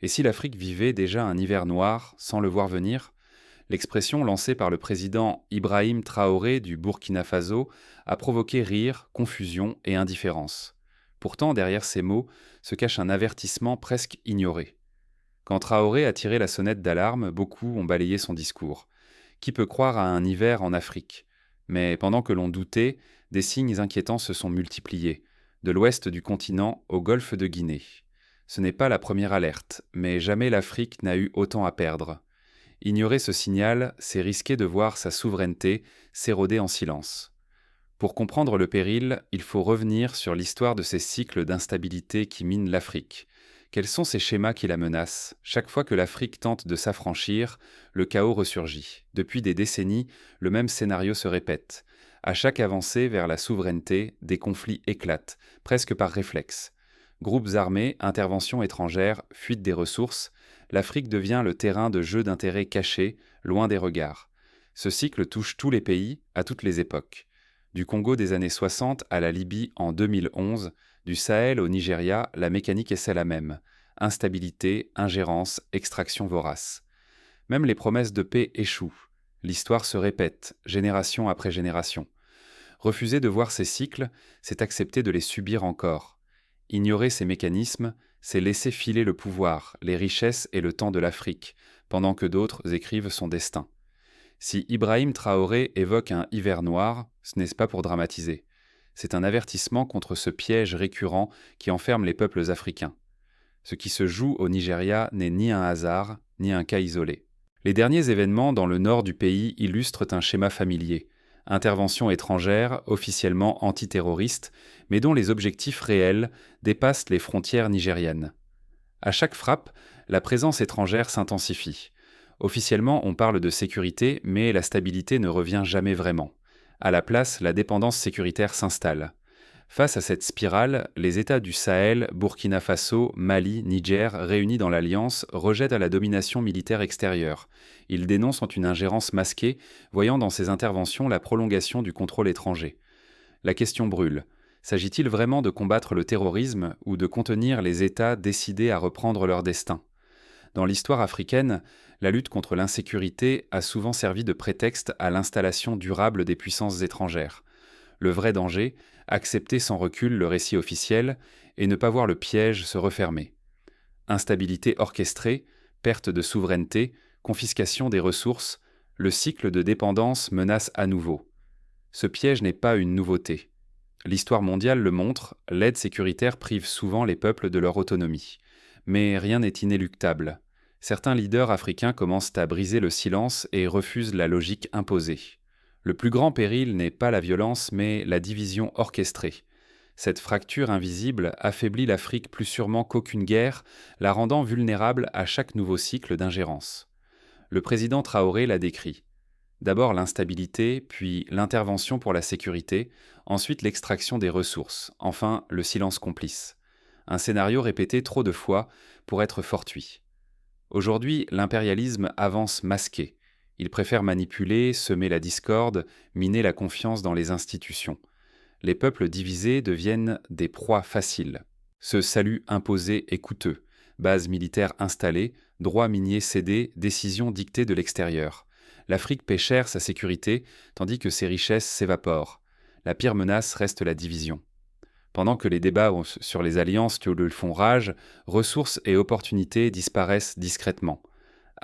Et si l'Afrique vivait déjà un hiver noir sans le voir venir? L'expression lancée par le président Ibrahim Traoré du Burkina Faso a provoqué rire, confusion et indifférence. Pourtant, derrière ces mots se cache un avertissement presque ignoré. Quand Traoré a tiré la sonnette d'alarme, beaucoup ont balayé son discours. Qui peut croire à un hiver en Afrique? Mais pendant que l'on doutait, des signes inquiétants se sont multipliés, de l'ouest du continent au golfe de Guinée. Ce n'est pas la première alerte, mais jamais l'Afrique n'a eu autant à perdre. Ignorer ce signal, c'est risquer de voir sa souveraineté s'éroder en silence. Pour comprendre le péril, il faut revenir sur l'histoire de ces cycles d'instabilité qui minent l'Afrique. Quels sont ces schémas qui la menacent? Chaque fois que l'Afrique tente de s'affranchir, le chaos ressurgit. Depuis des décennies, le même scénario se répète. À chaque avancée vers la souveraineté, des conflits éclatent, presque par réflexe. Groupes armés, interventions étrangères, fuite des ressources, l'Afrique devient le terrain de jeux d'intérêts cachés, loin des regards. Ce cycle touche tous les pays, à toutes les époques. Du Congo des années 60 à la Libye en 2011, du Sahel au Nigeria, la mécanique est celle la même. Instabilité, ingérence, extraction vorace. Même les promesses de paix échouent. L'histoire se répète, génération après génération. Refuser de voir ces cycles, c'est accepter de les subir encore. Ignorer ces mécanismes, c'est laisser filer le pouvoir, les richesses et le temps de l'Afrique, pendant que d'autres écrivent son destin. Si Ibrahim Traoré évoque un hiver noir, ce n'est pas pour dramatiser. C'est un avertissement contre ce piège récurrent qui enferme les peuples africains. Ce qui se joue au Nigeria n'est ni un hasard, ni un cas isolé. Les derniers événements dans le nord du pays illustrent un schéma familier. Intervention étrangère, officiellement antiterroriste, mais dont les objectifs réels dépassent les frontières nigériennes. À chaque frappe, la présence étrangère s'intensifie. Officiellement, on parle de sécurité, mais la stabilité ne revient jamais vraiment. À la place, la dépendance sécuritaire s'installe. Face à cette spirale, les États du Sahel, Burkina Faso, Mali, Niger, réunis dans l'Alliance, rejettent à la domination militaire extérieure. Ils dénoncent une ingérence masquée, voyant dans ces interventions la prolongation du contrôle étranger. La question brûle. S'agit-il vraiment de combattre le terrorisme ou de contenir les États décidés à reprendre leur destin? Dans l'histoire africaine, la lutte contre l'insécurité a souvent servi de prétexte à l'installation durable des puissances étrangères. Le vrai danger, accepter sans recul le récit officiel et ne pas voir le piège se refermer. Instabilité orchestrée, perte de souveraineté, confiscation des ressources, le cycle de dépendance menace à nouveau. Ce piège n'est pas une nouveauté. L'histoire mondiale le montre, l'aide sécuritaire prive souvent les peuples de leur autonomie. Mais rien n'est inéluctable. Certains leaders africains commencent à briser le silence et refusent la logique imposée. Le plus grand péril n'est pas la violence, mais la division orchestrée. Cette fracture invisible affaiblit l'Afrique plus sûrement qu'aucune guerre, la rendant vulnérable à chaque nouveau cycle d'ingérence. Le président Traoré l'a décrit. D'abord l'instabilité, puis l'intervention pour la sécurité, ensuite l'extraction des ressources, enfin le silence complice. Un scénario répété trop de fois pour être fortuit. Aujourd'hui, l'impérialisme avance masqué. Il préfère manipuler, semer la discorde, miner la confiance dans les institutions. Les peuples divisés deviennent des proies faciles. Ce salut imposé est coûteux. Bases militaires installées, droits miniers cédés, décisions dictées de l'extérieur. L'Afrique paie cher sa sécurité, tandis que ses richesses s'évaporent. La pire menace reste la division. Pendant que les débats sur les alliances le font rage, ressources et opportunités disparaissent discrètement.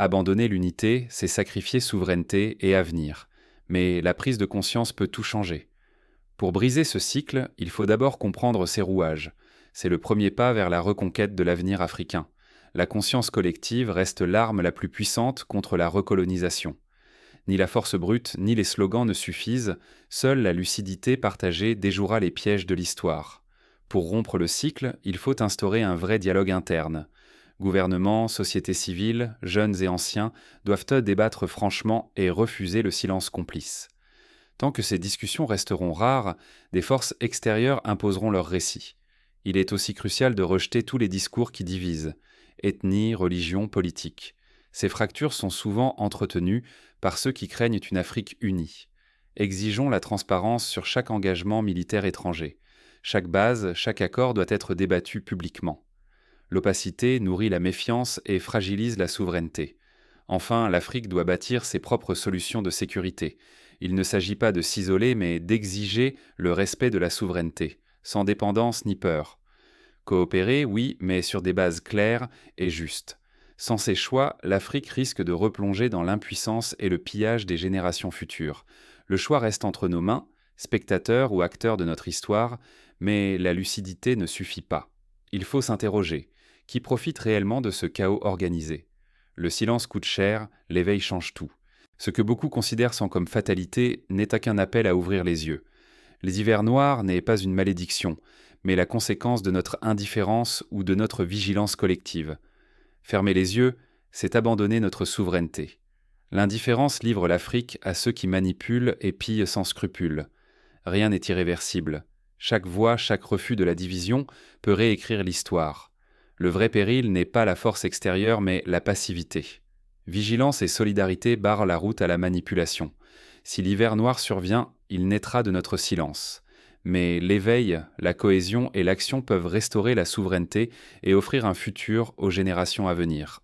Abandonner l'unité, c'est sacrifier souveraineté et avenir. Mais la prise de conscience peut tout changer. Pour briser ce cycle, il faut d'abord comprendre ses rouages. C'est le premier pas vers la reconquête de l'avenir africain. La conscience collective reste l'arme la plus puissante contre la recolonisation. Ni la force brute, ni les slogans ne suffisent, seule la lucidité partagée déjouera les pièges de l'histoire. Pour rompre le cycle, il faut instaurer un vrai dialogue interne. Gouvernement, société civile, jeunes et anciens doivent débattre franchement et refuser le silence complice. Tant que ces discussions resteront rares, des forces extérieures imposeront leur récit. Il est aussi crucial de rejeter tous les discours qui divisent, ethnie, religion, politique. Ces fractures sont souvent entretenues par ceux qui craignent une Afrique unie. Exigeons la transparence sur chaque engagement militaire étranger. Chaque base, chaque accord doit être débattu publiquement. L'opacité nourrit la méfiance et fragilise la souveraineté. Enfin, l'Afrique doit bâtir ses propres solutions de sécurité. Il ne s'agit pas de s'isoler, mais d'exiger le respect de la souveraineté, sans dépendance ni peur. Coopérer, oui, mais sur des bases claires et justes. Sans ces choix, l'Afrique risque de replonger dans l'impuissance et le pillage des générations futures. Le choix reste entre nos mains, spectateurs ou acteurs de notre histoire, mais la lucidité ne suffit pas. Il faut s'interroger. Qui profite réellement de ce chaos organisé? Le silence coûte cher, l'éveil change tout. Ce que beaucoup considèrent sans comme fatalité n'est qu'un appel à ouvrir les yeux. Les hivers noirs n'est pas une malédiction, mais la conséquence de notre indifférence ou de notre vigilance collective. Fermer les yeux, c'est abandonner notre souveraineté. L'indifférence livre l'Afrique à ceux qui manipulent et pillent sans scrupule. Rien n'est irréversible. Chaque voix, chaque refus de la division peut réécrire l'histoire. Le vrai péril n'est pas la force extérieure, mais la passivité. Vigilance et solidarité barrent la route à la manipulation. Si l'hiver noir survient, il naîtra de notre silence. Mais l'éveil, la cohésion et l'action peuvent restaurer la souveraineté et offrir un futur aux générations à venir.